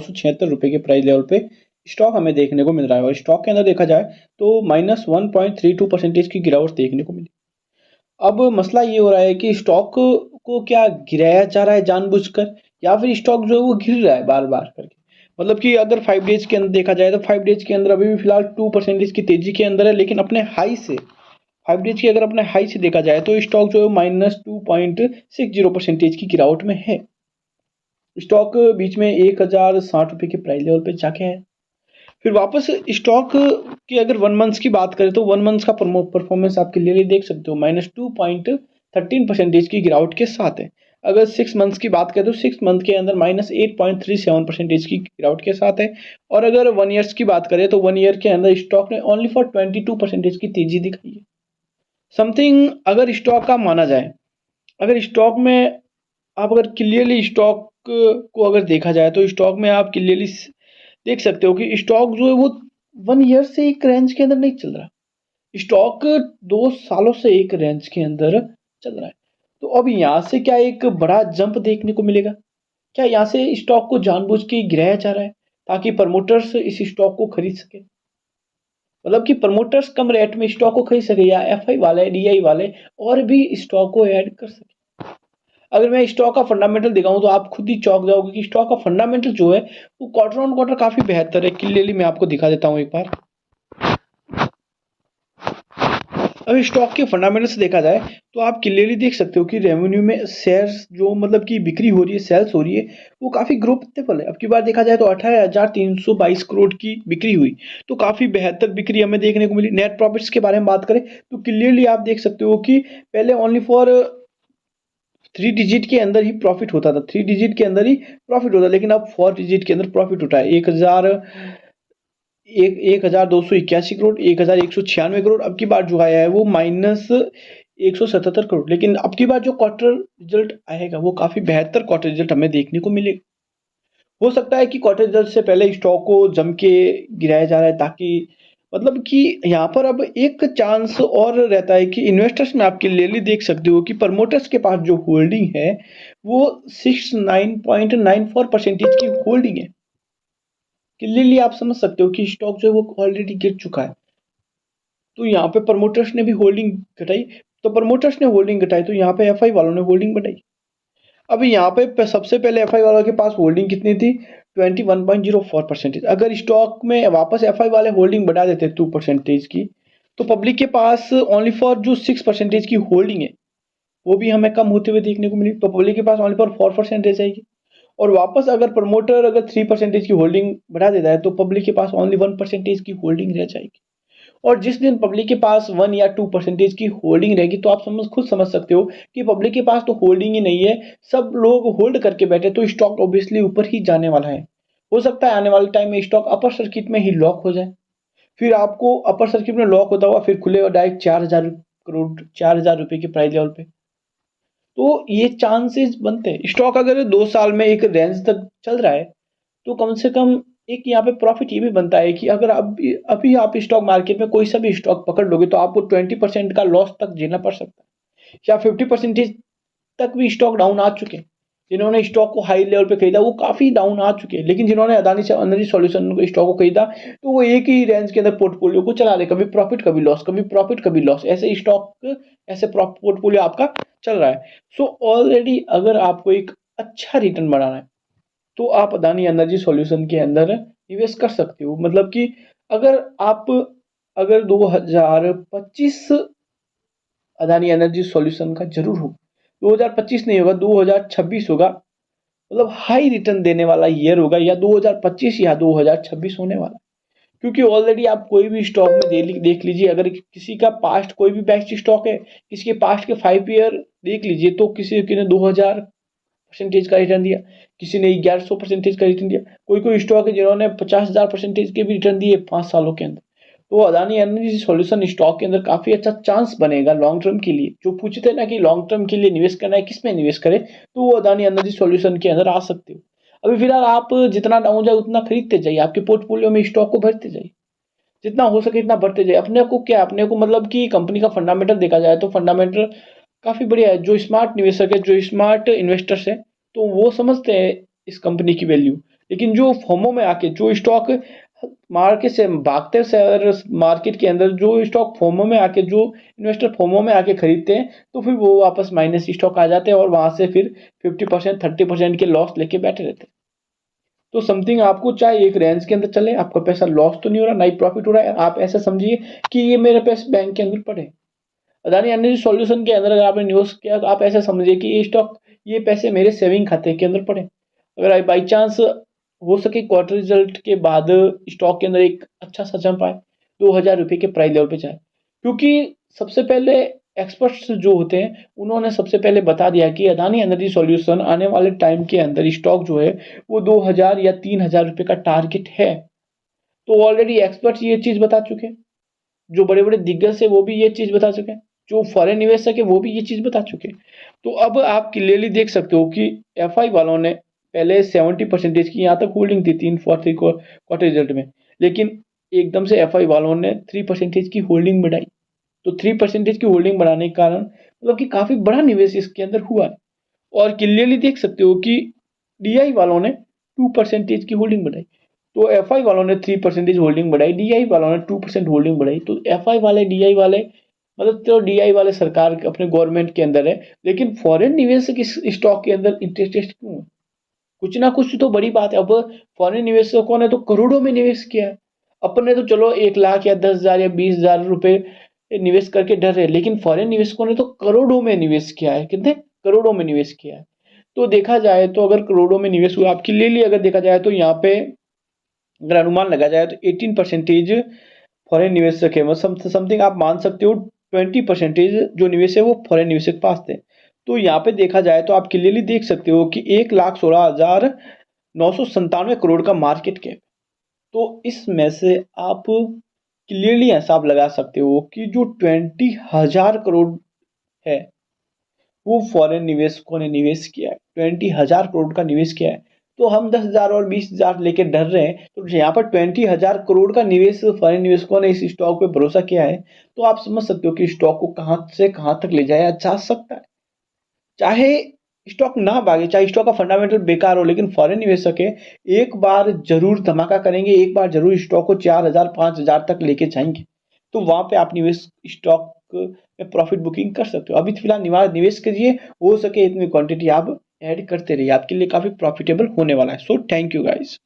₹276 के price level पे stock हमें देखने को मिल रहा है और स्टॉक के अंदर देखा जाए तो -1.32% की गिरावट देखने को मिली। अब मसला ये हो रहा है कि स्टॉक को क्या गिराया जा रहा है जानबूझकर या फिर स्टॉक जो है वो गिर रहा है बार-बार करके। मतलब कि अगर 5 डेज़ के अंदर देखा जाए तो 5 डेज़ के अंदर अभी भी फिलहाल 2% की तेज़ी के अंदर है, लेकिन अपने हाई से 5 डेज़ की अगर अपने हाई से देखा जाए तो स्टॉक जो है -2.60% की गिरावट में है। स्टॉक बीच में ₹1060 के प्राइस लेवल पे जाके है। फिर वापस स्टॉक की अगर 1 मंथ्स की बात करें तो 1 मंथ्स का परफॉर्मेंस आप क्लियरली देख सकते हो -2.13% की गिरावट के साथ है। अगर 6 मंथ्स की बात करें तो 6 मंथ के अंदर -8.37% की गिरावट के साथ है। और अगर 1 ईयर्स की बात करें तो 1 ईयर के अंदर स्टॉक ने ओनली फॉर 22% की तेजी दिखाई है। समथिंग अगर स्टॉक का माना जाए, अगर स्टॉक में आप अगर क्लियरली स्टॉक को अगर देखा जाए तो स्टॉक में आप क्लियरली देख सकते हो कि स्टॉक जो है वो 1 ईयर से एक रेंज के अंदर नहीं चल रहा। स्टॉक 2 सालों से एक रेंज के अंदर चल रहा है। तो अब यहाँ से क्या एक बड़ा जंप देखने को मिलेगा? क्या यहाँ से स्टॉक को जानबूझ के गिराया जा रहा है ताकि प्रमोटर्स इस स्टॉक को खरीद सके? मतलब कि प्रमोटर्स कम रेट में स्टॉक को खरीद सके या एफआई वाले, डीआई वाले और भी स्टॉक को ऐड कर सके। अगर मैं स्टॉक का फंडामेंटल दिखाऊं तो आप खुद ही चौंक जाओगे कि स्टॉक का फंडामेंटल जो है वो क्वार्टर ऑन क्वार्टर काफी बेहतर है। क्लियरली मैं आपको दिखा देता हूं एक बार। अगर स्टॉक के फंडामेंटल्स देखा जाए तो आप क्लियरली देख सकते हो कि रेवेन्यू में शेयर्स जो मतलब की बिक्री हो रही है, सेल्स हो रही है, वो काफी ग्रोथेबल है। अब की बार देखा जाए तो 18,322 करोड़ की बिक्री हुई, तो काफी बेहतर बिक्री हमें देखने को मिली। नेट प्रॉफिट्स के बारे में बात करें तो क्लियरली आप देख सकते हो कि पहले ओनली फॉर 3 डिजिट के अंदर ही प्रॉफिट होता था, 3 डिजिट के अंदर ही प्रॉफिट होता, लेकिन अब 4 डिजिट के अंदर प्रॉफिट उठा है। 1,281 करोड़, 1,196 करोड़। अब की बार जो आया है वो -177 करोड़। लेकिन अब की बार जो क्वार्टर रिजल्ट आएगा वो काफी बेहतर क्वार्टर रिजल्ट हमें देखने को मिलेगा। हो सकता है कि क्वार्टर रिजल्ट से पहले स्टॉक को जम के गिराया जा रहा है ताकि मतलब कि यहाँ पर अब एक चांस और रहता है कि इन्वेस्टर्स में आप क्लियरली देख सकते हो कि प्रमोटर्स के पास जो होल्डिंग है वो 69.94% की होल्डिंग है। क्लियरली आप समझ सकते हो कि स्टॉक जो है वो ऑलरेडी गिर चुका है। तो यहाँ पे प्रमोटर्स ने भी होल्डिंग घटाई, तो प्रमोटर्स ने होल्डिंग घटाई तो यहाँ पे एफआई वालों ने होल्डिंग बढ़ाई। अब यहाँ पे सबसे पहले एफआई वालों के पास होल्डिंग कितनी थी? 21.04%। अगर स्टॉक में वापस एफआई वाले होल्डिंग बढ़ा देते 2% की, तो पब्लिक के पास ओनली फॉर जो 6% की होल्डिंग है वो भी हमें कम होते हुए देखने को मिली, तो पब्लिक के पास ओनली फॉर 4% रह जाएगी। और वापस अगर प्रमोटर अगर 3% की होल्डिंग बढ़ा देता है तो पब्लिक के पास ओनली 1% की होल्डिंग रह जाएगी। और जिस दिन पब्लिक के पास 1 या 2% की होल्डिंग रहेगी तो आप खुद समझ सकते हो कि पब्लिक के पास तो होल्डिंग ही नहीं है, सब लोग होल्ड करके बैठे, तो स्टॉक ऑब्वियसली ऊपर ही जाने वाला है। हो सकता है आने वाले टाइम में स्टॉक अपर सर्किट में ही लॉक हो जाए, फिर आपको अपर सर्किट में लॉक होता हुआ फिर खुलेगा डायरेक्ट 4,000 करोड़, 4,000 रुपए के प्राइस लेवल पे। तो ये चांसेस बनते हैं। स्टॉक अगर 2 साल में एक रेंज तक चल रहा है तो कम से कम एक यहाँ पे प्रॉफिट ये भी बनता है कि अगर अभी आप स्टॉक मार्केट में कोई सा भी स्टॉक पकड़ लोगे तो आपको 20% का लॉस तक झेलना पड़ सकता है, या 50% तक भी स्टॉक डाउन आ चुके हैं। जिन्होंने स्टॉक को हाई लेवल पे खरीदा वो काफी डाउन आ चुके हैं, लेकिन जिन्होंने अदानी से एनर्जी सॉल्यूशन को स्टॉक को खरीदा तो वो एक ही रेंज के अंदर पोर्टफोलियो को चला रहे, कभी प्रॉफिट कभी लॉस, कभी प्रॉफिट कभी लॉस, ऐसे स्टॉक ऐसे पोर्टफोलियो आपका चल रहा है। सो ऑलरेडी अगर आपको एक अच्छा रिटर्न बनाना है तो आप अदानी एनर्जी सॉल्यूशन के अंदर निवेश कर सकते हो। मतलब कि अगर आप अगर 2025 अदानी एनर्जी सॉल्यूशन का जरूर हो, 2025 नहीं होगा 2026 होगा, मतलब हाई रिटर्न देने वाला ईयर होगा, या 2025 या 2026 होने वाला। क्योंकि ऑलरेडी आप कोई भी स्टॉक में देख लीजिए, अगर किसी का पास्ट कोई भी बेस्ट स्टॉक है, किसी के पास्ट के 5 ईयर देख लीजिए तो किसी ने 2,000% का रिटर्न दिया, किसी ने 1,100% का रिटर्न दिया, कोई कोई स्टॉक है जिन्होंने 50,000% के भी रिटर्न दिए 5 सालों के अंदर। तो अदानी एनर्जी सॉल्यूशन स्टॉक के अंदर काफी अच्छा चांस बनेगा लॉन्ग टर्म के लिए। जो पूछते हैं ना कि लॉन्ग टर्म के लिए निवेश करना है किस में निवेश करें, तो वो अदानी एनर्जी सॉल्यूशन के अंदर आ सकते हो। अभी फिलहाल आप जितना डाउन जाए उतना खरीदते जाइए, आपके पोर्टफोलियो में स्टॉक को भरते जाइए, जितना हो सके इतना बढ़ते जाए। अपने को क्या, अपने को मतलब कि कंपनी का फंडामेंटल देखा जाए तो फंडामेंटल काफी बढ़िया है। जो स्मार्ट निवेशक है, जो स्मार्ट इन्वेस्टर्स है, तो वो समझते हैं इस कंपनी की वैल्यू। लेकिन जो फोमो में आके जो स्टॉक मार्केट से भागते शेयर मार्केट के अंदर जो स्टॉक फोमो में आके जो इन्वेस्टर फोमो में आके खरीदते हैं तो फिर वो वापस माइनस स्टॉक आ जाते हैं और वहां से फिर 50% 30% के लॉस लेके बैठे रहते हैं। तो समथिंग आपको चाहे एक रेंज के अंदर चले, आपका पैसा लॉस तो नहीं हो रहा, ना ही प्रॉफिट हो रहा है। आप ऐसा समझिए कि ये मेरे पैसे बैंक के अंदर पड़े। अदानी एनर्जी सॉल्यूशन के अंदर अगर आपने न्यूज किया तो आप ऐसा समझिए कि ये स्टॉक, ये पैसे मेरे सेविंग खाते के अंदर पड़े। अगर बाई चांस हो सके क्वार्टर रिजल्ट के बाद स्टॉक के अंदर एक अच्छा सा जंप आए, 2,000 रुपये के प्राइस लेवल पे जाए, क्योंकि सबसे पहले एक्सपर्ट्स जो होते हैं उन्होंने सबसे पहले बता दिया कि अदानी एनर्जी सॉल्यूशन आने वाले टाइम के अंदर स्टॉक जो है वो 2,000 या 3,000 रुपये का टारगेट है। तो ऑलरेडी एक्सपर्ट्स ये चीज बता चुके हैं, जो बड़े बड़े दिग्गज है वो भी ये चीज बता चुके हैं, जो फॉरेन निवेशक है वो भी ये चीज बता चुके हैं। तो अब आप क्लियरली देख सकते हो कि एफआई वालों ने पहले 70% की यहाँ तक होल्डिंग थी 3 4 3 क्वार्टर रिजल्ट में, लेकिन एकदम से एफआई वालों ने 3% की होल्डिंग बढ़ाई। तो 3% की होल्डिंग बढ़ाने के कारण मतलब कि काफी बड़ा निवेश इसके अंदर हुआ है। और क्लियरली देख सकते हो कि डीआई वालों ने 2% की होल्डिंग बढ़ाई। तो एफआई वालों ने 3% होल्डिंग बढ़ाई, डीआई वालों ने 2% होल्डिंग बढ़ाई। तो एफआई वाले डीआई वाले मतलब तो डीआई वाले सरकार अपने गवर्नमेंट के अंदर है, लेकिन फॉरेन निवेशक इस स्टॉक के अंदर इंटरेस्टेड क्यों है? कुछ ना कुछ तो बड़ी बात है। अब फॉरेन निवेशकों ने तो करोड़ों में निवेश किया है, अपने तो चलो 1 लाख या 10,000 या 20,000 रुपए निवेश करके डर रहे, लेकिन फॉरेन निवेशकों ने तो करोड़ों में निवेश किया है। कितने करोड़ों में निवेश किया है? तो देखा जाए तो अगर करोड़ों में निवेश हुआ आपकी ले ली, अगर देखा जाए तो यहाँ पे अगर अनुमान लगा जाए तो 18% फॉरेन निवेशक है, मतलब समथिंग आप मान सकते हो 20% जो निवेश है वो फॉरेन निवेशक पास थे। तो यहाँ पे देखा जाए तो आप क्लियरली देख सकते हो कि 1,16,997 करोड़ का मार्केट कैप। तो इसमें से आप क्लियरली हिसाब लगा सकते हो कि जो 20,000 करोड़ है वो फॉरेन निवेशकों ने निवेश किया है, 20,000 करोड़ का निवेश किया है। तो हम 10,000 और 20,000 लेके डर रहे हैं, तो यहाँ पर 20,000 करोड़ का निवेश फॉरेन निवेशकों ने इस स्टॉक पे भरोसा किया है। तो आप समझ सकते हो कि स्टॉक को कहाँ से कहाँ तक ले जाया जा सकता है। चाहे स्टॉक ना भागे, चाहे स्टॉक का फंडामेंटल बेकार हो, लेकिन फॉरेन निवेशक है, एक बार जरूर धमाका करेंगे, एक बार जरूर स्टॉक को 4,000 5,000 तक लेके जाएंगे। तो वहां पे आप निवेश स्टॉक में प्रॉफिट बुकिंग कर सकते हो। अभी फिलहाल निवेश करिए, हो सके इतनी क्वांटिटी आप ऐड करते रहिए, आपके लिए काफी प्रॉफिटेबल होने वाला है। So thank you guys.